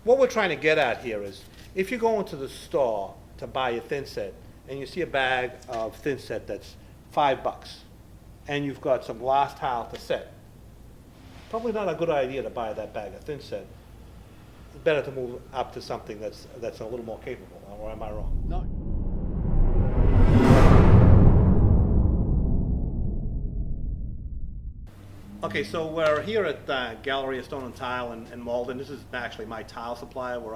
what we're trying to get at here is, if you go into the store to buy a thinset, and you see a bag of thinset that's $5, and you've got some glass tile to set, probably not a good idea to buy that bag of thinset. It's better to move up to something that's a little more capable, or am I wrong? No. Okay, so we're here at Galleria Stone and Tile in Malden. This is actually my tile supplier, where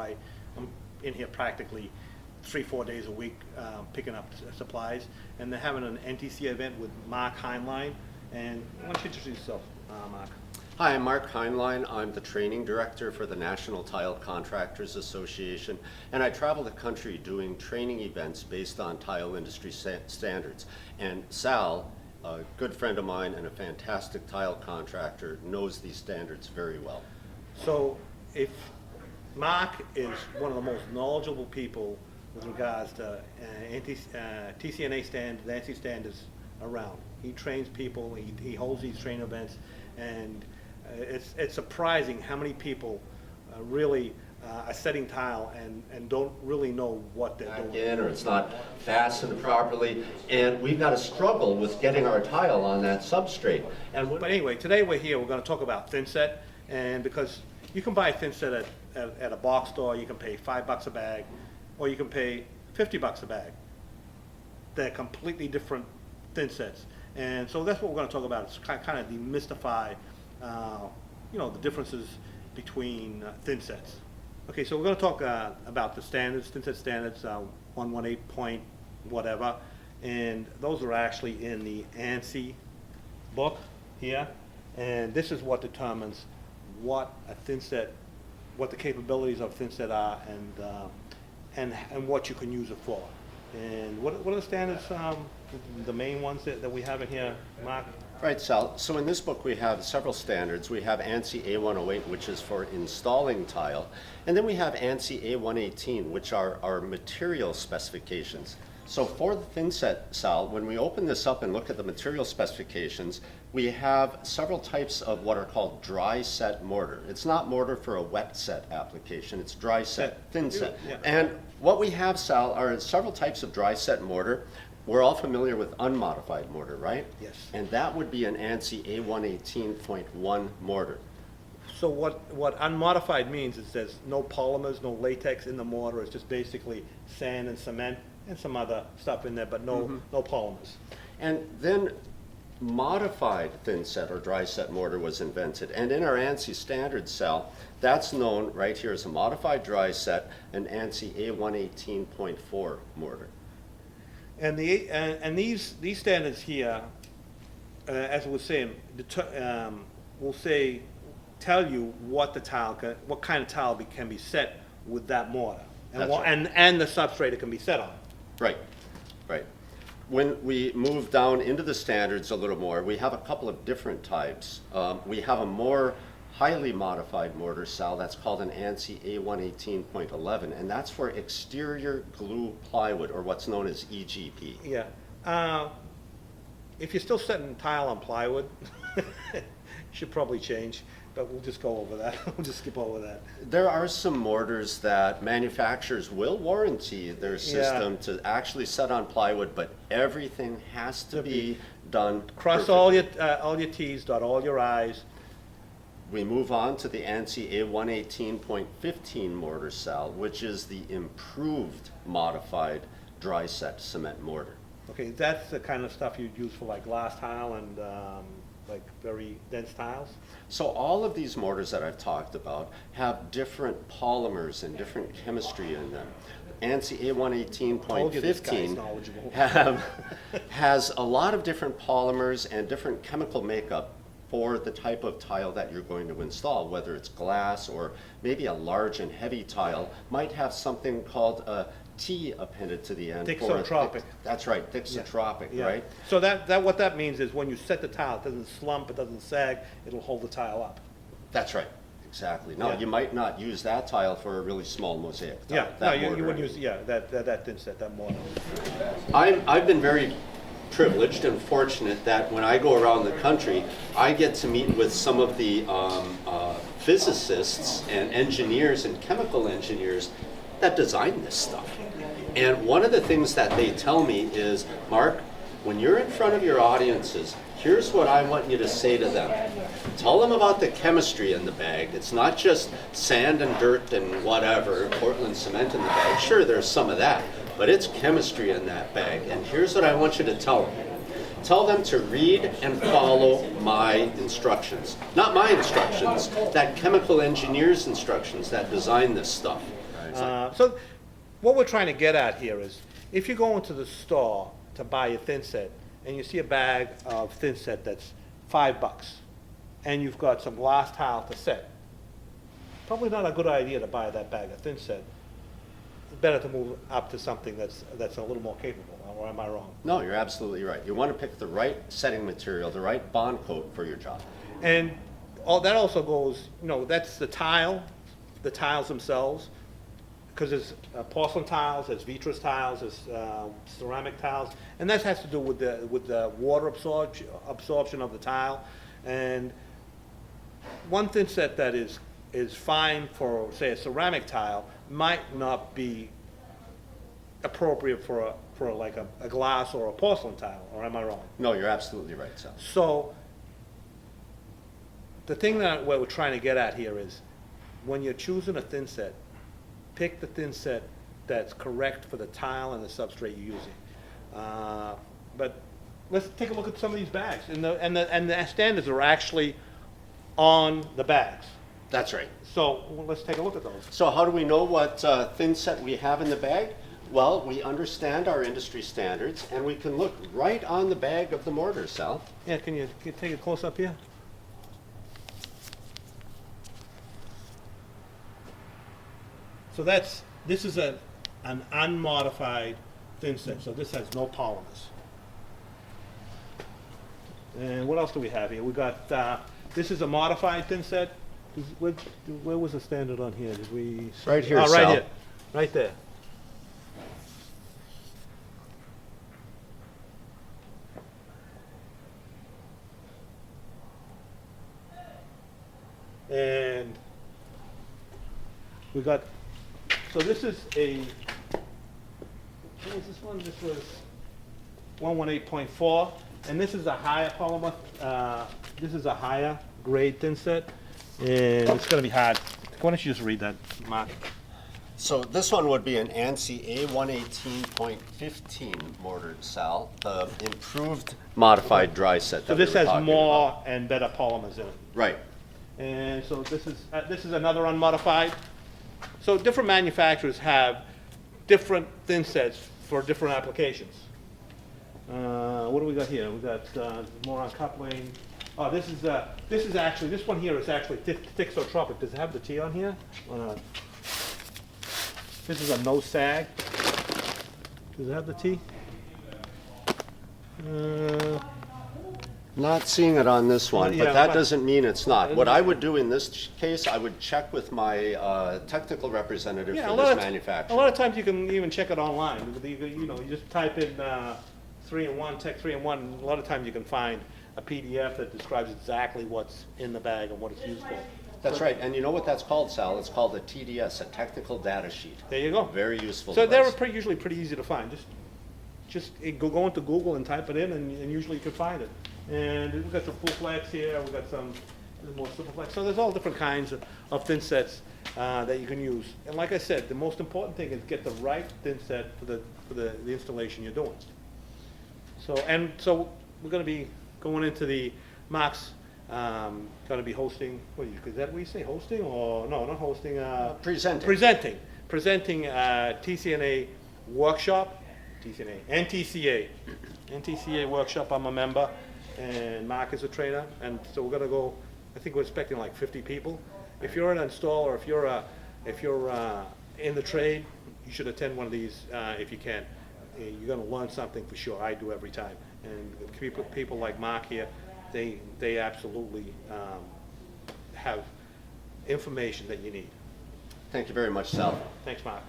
I'm in here practically 3-4 days a week picking up supplies. And they're having an NTCA event with Mark Heinlein. And why don't you introduce yourself, Mark? Hi, I'm Mark Heinlein. I'm the training director for the National Tile Contractors Association, and I travel the country doing training events based on tile industry standards. And Sal, a good friend of mine and a fantastic tile contractor, knows these standards very well. So if Mark is one of the most knowledgeable people with regards to NTCA standards, ANSI standards around. He trains people, he holds these training events, and it's surprising how many people really are setting tile and don't really know what they're doing. Again, or it's not fastened properly, and we've got to struggle with getting our tile on that substrate. But anyway, today we're here, we're going to talk about thinset, and because you can buy thinset at a box store, you can pay $5 a bag, or you can pay $50 a bag. They're completely different thinsets, and so that's what we're going to talk about. It's kind of demystify, the differences between thinsets. Okay, so we're going to talk about the standards, thinset standards, 118 point whatever, and those are actually in the ANSI book here, and this is what determines what a thinset, what the capabilities of thinset are, and what you can use it for. And what are the standards, the main ones that we have in here, Mark? Right, Sal. So in this book we have several standards. We have ANSI A118, which is for installing tile, and then we have ANSI A118, which are our material specifications. So for the thinset, Sal, when we open this up and look at the material specifications, we have several types of what are called dry set mortar. It's not mortar for a wet set application, it's dry set, thin set. Yeah. And what we have, Sal, are several types of dry set mortar. We're all familiar with unmodified mortar, right? Yes. And that would be an ANSI A118.1 mortar. So what unmodified means is there's no polymers, no latex in the mortar. It's just basically sand and cement and some other stuff in there, but no polymers. And then modified thin set or dry set mortar was invented. And in our ANSI standard, Sal, that's known right here as a modified dry set, an ANSI A118.4 mortar. And these standards here, as we were saying, will tell you what what kind of tile can be set with that mortar, and the substrate it can be set on. Right, right. When we move down into the standards a little more, we have a couple of different types. We have a more highly modified mortar, Sal, that's called an ANSI A118.11, and that's for exterior glue plywood, or what's known as EGP. Yeah. If you're still setting tile on plywood, you should probably change, but we'll just go over that. We'll just skip over that. There are some mortars that manufacturers will warranty their system to actually set on plywood, but everything has to be done Cross perfectly. all your T's, dot all your I's. We move on to the ANSI A118.15 mortar, Sal, which is the improved modified dry set cement mortar. Okay, that's the kind of stuff you'd use for like glass tile and like very dense tiles? So all of these mortars that I've talked about have different polymers and different chemistry in them. ANSI A118.15 has a lot of different polymers and different chemical makeup for the type of tile that you're going to install, whether it's glass or maybe a large and heavy tile, might have something called a T appended to the end. Thixotropic. That's right, thixotropic, Yeah. right? So that what that means is when you set the tile, it doesn't slump, it doesn't sag, it'll hold the tile up. That's right, exactly. Now, Yeah. you might not use that tile for a really small mosaic tile. Yeah, no, that you mortar, wouldn't I use, mean. yeah, that thin set, that mortar. I've been very privileged and fortunate that when I go around the country, I get to meet with some of the physicists and engineers and chemical engineers that design this stuff. And one of the things that they tell me is, Mark, when you're in front of your audiences, here's what I want you to say to them. Tell them about the chemistry in the bag. It's not just sand and dirt and whatever, Portland cement in the bag. Sure, there's some of that, but it's chemistry in that bag. And here's what I want you to tell them. Tell them to read and follow my instructions. Not my instructions, that chemical engineer's instructions that design this stuff. So what we're trying to get at here is, if you go into the store to buy a Thinset, and you see a bag of Thinset that's $5, and you've got some glass tile to set, probably not a good idea to buy that bag of Thinset. It's better to move up to something that's a little more capable, or am I wrong? No, you're absolutely right. You want to pick the right setting material, the right bond coat for your job. And that also goes, that's the tiles themselves, because there's porcelain tiles, there's vitreous tiles, there's ceramic tiles, and that has to do with the water absorption of the tile. And one Thinset that is fine for, say, a ceramic tile might not be appropriate for like a glass or a porcelain tile, or am I wrong? No, you're absolutely right, Sal. So the thing that we're trying to get at here is, when you're choosing a Thinset, pick the Thinset that's correct for the tile and the substrate you're using. But let's take a look at some of these bags, and the standards are actually on the bags. That's right. So let's take a look at those. So how do we know what Thinset we have in the bag? Well, we understand our industry standards, and we can look right on the bag of the mortar, Sal. Yeah, can you take a close up here? So this is an unmodified Thinset, so this has no polymers. And what else do we have here? We got, this is a modified Thinset. Where was the standard on here? Did we? Right here, right Sal. here, right there. And we got, so this is what was this one? This was 118.4, and this is a higher polymer, this is a higher grade Thinset, and it's gonna be hard. Why don't you just read that, Mark? So this one would be an ANSI A118.15 mortar, Sal, the improved modified dry set. So this has more and better polymers in it. Right. And so this is another unmodified. So different manufacturers have different Thinsets for different applications. What do we got here? We got more uncoupling. Oh, this is actually, this one here is actually Thixotropic. Does it have the T on here? Or not? This is a no sag. Does it have the T? Not seeing it on this one, Yeah, but that but- doesn't mean it's not. What I would do in this case, I would check with my technical representative Yeah, for a this lot manufacturer. of times you can even check it online. You just type in 3-in-1, Tech 3-in-1. A lot of times you can find a PDF that describes exactly what's in the bag and what it's used for. That's right, and you know what that's called, Sal? It's called a TDS, a technical data sheet. There you go. Very useful So device. they're usually pretty easy to find. Just go into Google and type it in, and usually you can find it. And we've got some full flex here. We've got some more super flex. So there's all different kinds of Thinsets that you can use. And like I said, the most important thing is get the right Thinset for the installation you're doing. So we're going to be going into the Mark's going to be hosting. Is that what you say? Hosting or no? Not hosting. Presenting. Presenting TCA Workshop. NTCA Workshop. I'm a member, and Mark is a trainer, and so we're gonna go. I think we're expecting like 50 people. If you're an installer, if you're in the trade, you should attend one of these if you can. You're gonna learn something for sure. I do every time, and people like Mark here, they absolutely have information that you need. Thank you very much, Sal. Thanks, Mark.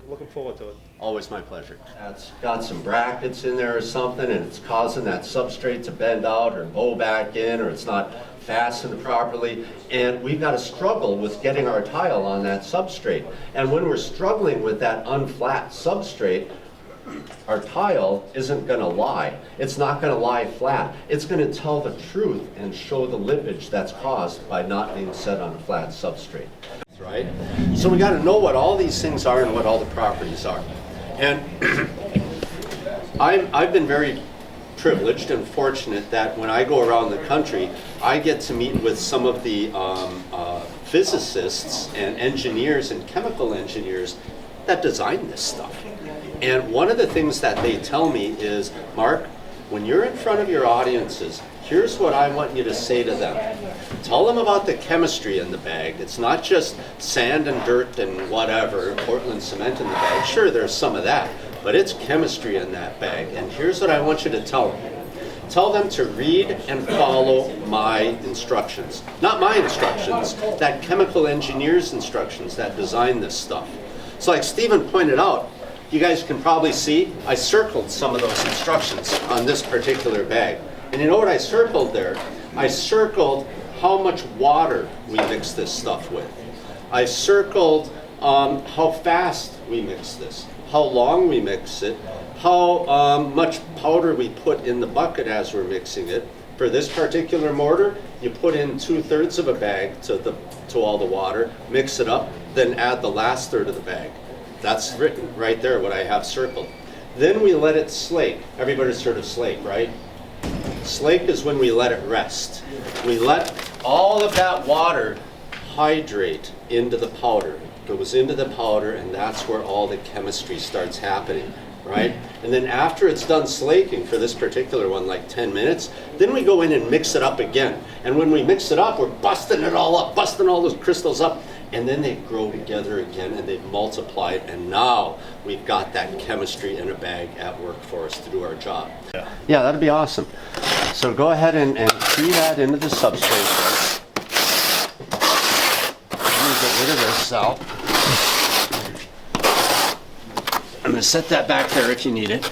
Looking forward to it. Always my pleasure. It's got some brackets in there or something, and it's causing that substrate to bend out or bow back in, or it's not fastened properly, and we've got to struggle with getting our tile on that substrate. And when we're struggling with that unflat substrate, our tile isn't going to lie. It's not going to lie flat. It's going to tell the truth and show the lippage that's caused by not being set on a flat substrate. Right? So we got to know what all these things are and what all the properties are. And I've been very privileged and fortunate that when I go around the country, I get to meet with some of the physicists and engineers and chemical engineers that design this stuff. And one of the things that they tell me is, Mark, when you're in front of your audiences, here's what I want you to say to them. Tell them about the chemistry in the bag. It's not just sand and dirt and whatever, Portland cement in the bag. Sure, there's some of that, but it's chemistry in that bag. And here's what I want you to tell them. Tell them to read and follow my instructions. Not my instructions, that chemical engineer's instructions that design this stuff. So like Stephen pointed out, you guys can probably see, I circled some of those instructions on this particular bag. And you know what I circled there? I circled how much water we mix this stuff with. I circled how fast we mix this, how long we mix it, how much powder we put in the bucket as we're mixing it. For this particular mortar, you put in 2/3 of a bag to all the water, mix it up, then add the last third of the bag. That's written right there, what I have circled. Then we let it slake. Everybody's heard of slake, right? Slake is when we let it rest. We let all of that water hydrate into the powder. It goes into the powder, and that's where all the chemistry starts happening, right? And then after it's done slaking, for this particular one, like 10 minutes, then we go in and mix it up again. And when we mix it up, we're busting it all up, busting all those crystals up, and then they grow together again and they've multiplied, and now we've got that chemistry in a bag at work for us to do our job. Yeah, that'd be awesome. So go ahead and feed that into the substrate. I'm gonna get rid of this cell. I'm gonna set that back there if you need it.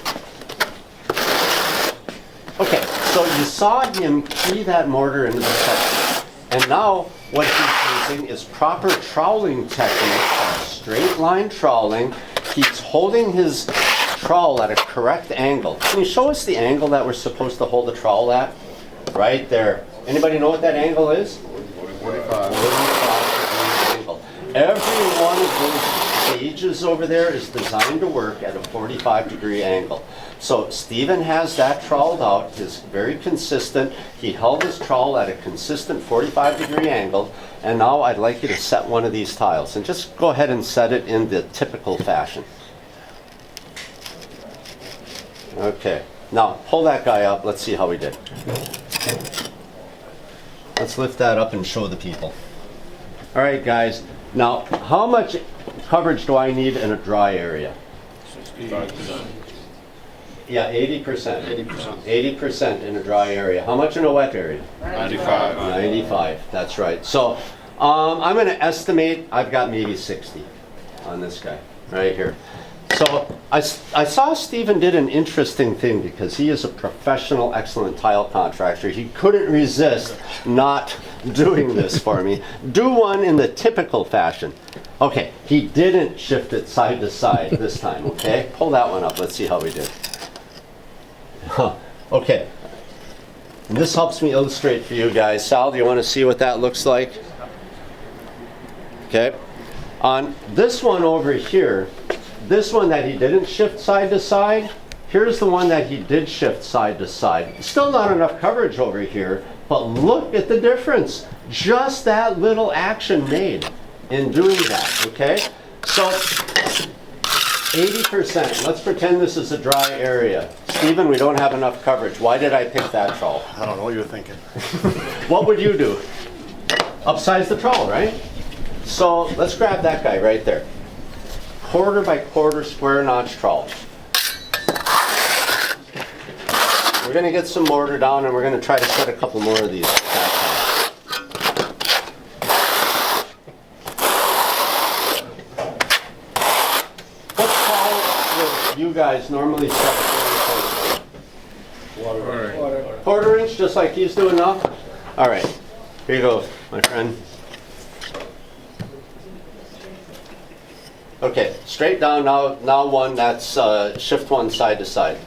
Okay, so you saw him key that mortar into the substrate, and now what he's using is proper troweling technique, straight line troweling. He's holding his trowel at a correct angle. Can you show us the angle that we're supposed to hold the trowel at? Right there. Anybody know what that angle is? 45 angle. Every one of those gauges over there is designed to work at a 45-degree angle. So Stephen has that troweled out, is very consistent. He held his trowel at a consistent 45-degree angle, and now I'd like you to set one of these tiles, and just go ahead and set it in the typical fashion. Okay, now pull that guy up, let's see how we did. Let's lift that up and show the people. All right guys, now how much coverage do I need in a dry area? 65%. Yeah, 80%. 80% in a dry area. How much in a wet area? 95. 95, that's right. So I'm going to estimate I've got maybe 60 on this guy right here. So I saw Stephen did an interesting thing because he is a professional, excellent tile contractor. He couldn't resist not doing this for me. Do one in the typical fashion. Okay, he didn't shift it side to side this time, okay? Pull that one up, let's see how we did. Okay, and this helps me illustrate for you guys. Sal, do you want to see what that looks like? Okay, on this one over here, this one that he didn't shift side to side, here's the one that he did shift side to side. Still not enough coverage over here, but look at the difference. Just that little action made in doing that, okay? So 80%, let's pretend this is a dry area. Stephen, we don't have enough coverage. Why did I pick that trowel? I don't know what you were thinking. What would you do? Upsize the trowel, right? So let's grab that guy right there. 1/4 by 1/4 square notch trowel. We're going to get some mortar down and we're going to try to set a couple more of these. What trowel would you guys normally set? 1/4 inch, just like he's doing now? All right. Here you go, my friend. Okay, straight down now one, that's shift one side to side.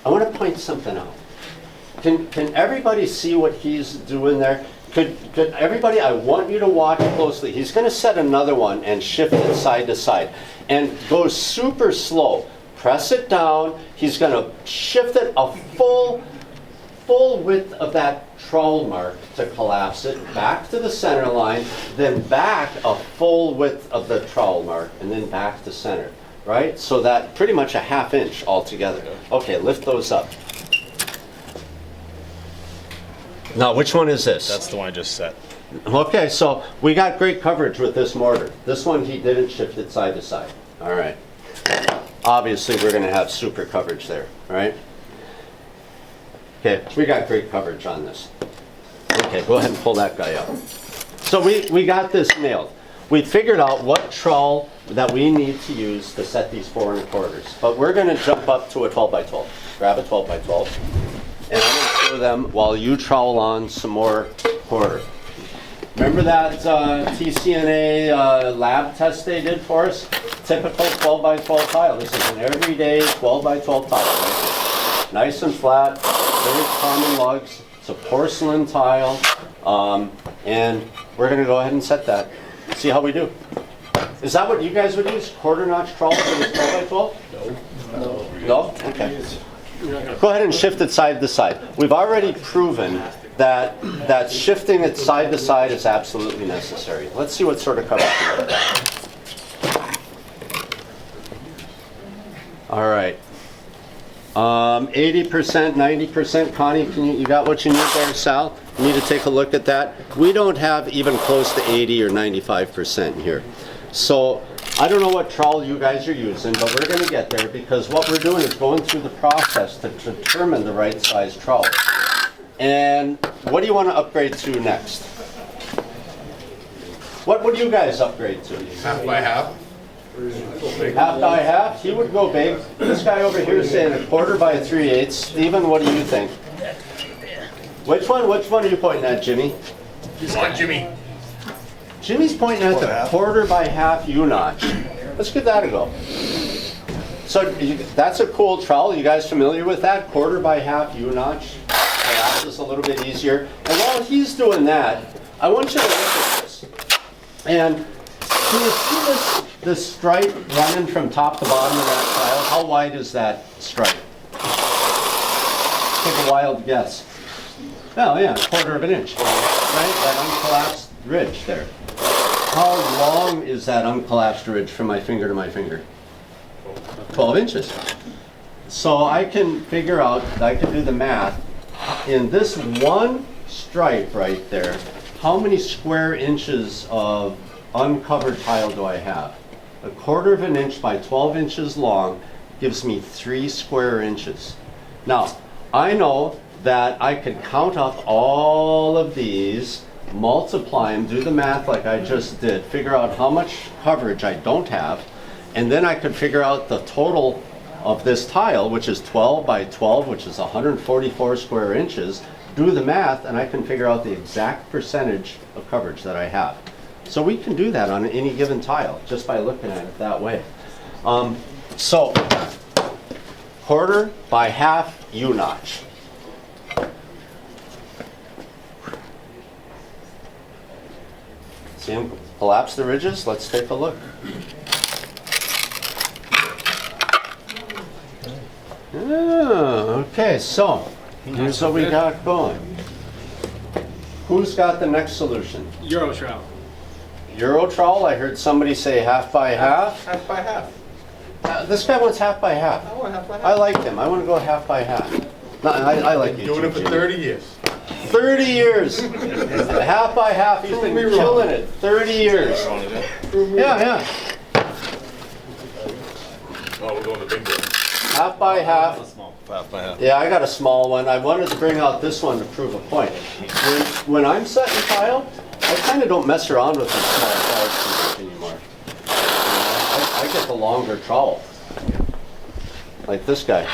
I want to point something out. Can everybody see what he's doing there? Could everybody, I want you to watch closely. He's going to set another one and shift it side to side. And go super slow. Press it down. He's going to shift it a full width of that trowel mark to collapse it, back to the center line, then back a full width of the trowel mark, and then back to center, right? So that pretty much a 1/2 inch altogether. Okay, lift those up. Now, which one is this? That's the one I just set. Okay, so we got great coverage with this mortar. This one, he didn't shift it side to side. All right. Obviously, we're going to have super coverage there, right? Okay, we got great coverage on this. Okay, go ahead and pull that guy up. So we got this nailed. We figured out what trowel that we need to use to set these 4 1/4. But we're going to jump up to a 12 by 12. Grab a 12 by 12. And I'm going to show them while you trowel on some more quarter. Remember that NTCA lab test they did for us? Typical 12 by 12 tile. This is an everyday 12 by 12 tile. Right? Nice and flat, very common lugs. It's a porcelain tile. And we're going to go ahead and set that. See how we do. Is that what you guys would use? Quarter notch trowel for this 12 by 12? No. No? Okay. Go ahead and shift it side to side. We've already proven that shifting it side to side is absolutely necessary. Let's see what sort of coverage we get. All right. 80%, 90%. Connie, you got what you need there, Sal? You need to take a look at that. We don't have even close to 80 or 95% here. So I don't know what trowel you guys are using, but we're going to get there because what we're doing is going through the process to determine the right size trowel. And what do you want to upgrade to next? What would you guys upgrade to? 1/2 by 1/2. 1/2 by 1/2? He would go big. This guy over here is saying 1/4 by 3/8. Steven, what do you think? Which one are you pointing at, Jimmy? Come on, Jimmy. Jimmy's pointing at the 1/4 by 1/2 U-notch. Let's give that a go. So that's a cool trowel. You guys familiar with that? 1/4 by 1/2 U-notch. Perhaps it's a little bit easier. And while he's doing that, I want you to look at this. And can you see this stripe running from top to bottom of that tile? How wide is that stripe? Take a wild guess. Oh yeah, 1/4 inch. Right? That uncollapsed ridge there. How long is that uncollapsed ridge from my finger to my finger? 12 inches. So I can figure out, I can do the math. In this one stripe right there, how many square inches of uncovered tile do I have? 1/4 inch by 12 inches long gives me 3 square inches. Now, I know that I could count up all of these, multiply them, do the math like I just did, figure out how much coverage I don't have, and then I could figure out the total of this tile, which is 12 by 12, which is 144 square inches, do the math, and I can figure out the exact percentage of coverage that I have. So we can do that on any given tile, just by looking at it that way. So, 1/4 by 1/2 U-notch. See him collapse the ridges? Let's take a look. Okay, so here's what we got going. Who's got the next solution? Euro trowel. Euro trowel? I heard somebody say 1/2 by 1/2. 1/2 by 1/2. This guy wants 1/2 by 1/2. I want 1/2 by 1/2. I like him. I want to go 1/2 by 1/2. No, I like you Doing too, it for Jimmy. 30 years. 30 years. 1/2 by 1/2. He's been killing it. 30 years. Yeah. Oh, we're going to big one. 1/2 by 1/2. 1/2 by 1/2. Yeah, I got a small one. I wanted to bring out this one to prove a point. When I'm setting tile, I kind of don't mess around with the small tiles too much anymore. I get the longer trowel. Like this guy.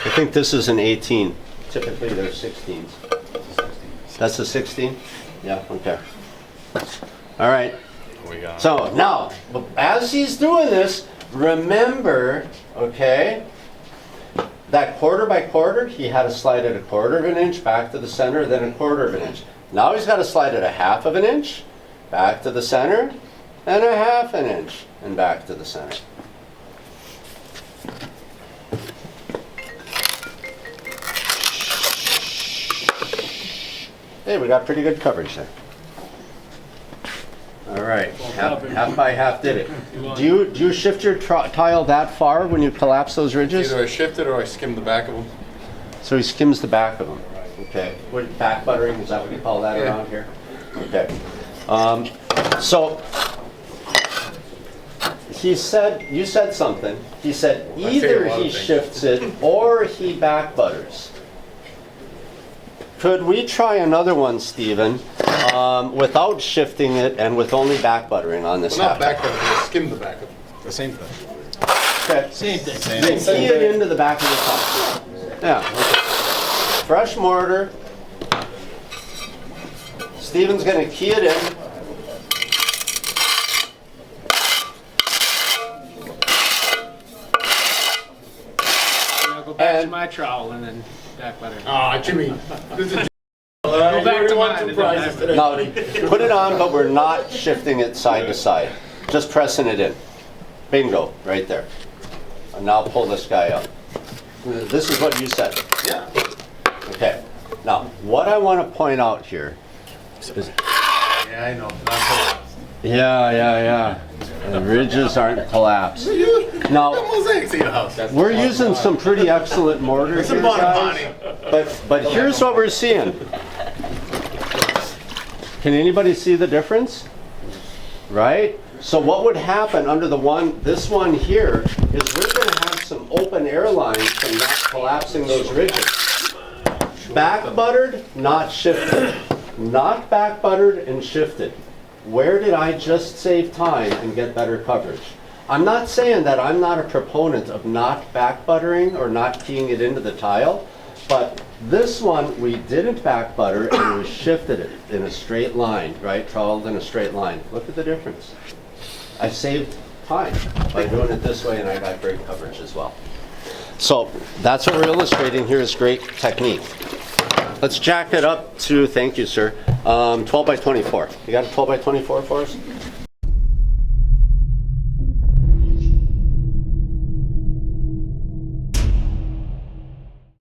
I think this is an 18. Typically they're 16s. That's a 16? Yeah, okay. All right. We got. So now, as he's doing this, remember, okay, that quarter by quarter, he had to slide it a quarter of an inch back to the center, then a quarter of an inch. Now he's got to slide it a half of an inch back to the center, and a half an inch, and back to the center. Hey, we got pretty good coverage there. All right, half by half did it. Do you shift your tile that far when you collapse those ridges? Either I shift it or I skim the back of them. So he skims the back of them. Okay. What, back buttering, is that what you call that around here? Okay. So he said, you said something. He said either he shifts it or he back butters. Could we try another one, Stephen, without shifting it and with only back buttering on this Well, half? not back of them, I skim the back of them. The same thing. Okay. Same thing. Then key it into the back of the top. Yeah. Okay. Fresh mortar. Stephen's going to key it in. I'll go back to my trowel and then back butter. Ah, Jimmy. This is Go back to mine. Now, put it on, but we're not shifting it side to side. Just pressing it in. Bingo, right there. And now pull this guy up. This is what you said. Yeah. Okay. Now, what I want to point out here is... Yeah, I know. Not Yeah. The ridges aren't collapsed. Now, mosaics in the house. we're using some pretty excellent mortar here, guys. But here's what we're seeing. Can anybody see the difference? Right? So what would happen under this one here is we're going to have some open air lines from not collapsing those ridges. Back buttered, not shifted. Not back buttered and shifted. Where did I just save time and get better coverage? I'm not saying that I'm not a proponent of not back buttering or not keying it into the tile, but this one we didn't back butter and we shifted it in a straight line, right? Troweled in a straight line. Look at the difference. I saved time by doing it this way, and I got great coverage as well. So that's what we're illustrating here is great technique. Let's jack it up to, thank you, sir, 12 by 24. You got a 12 by 24 for us?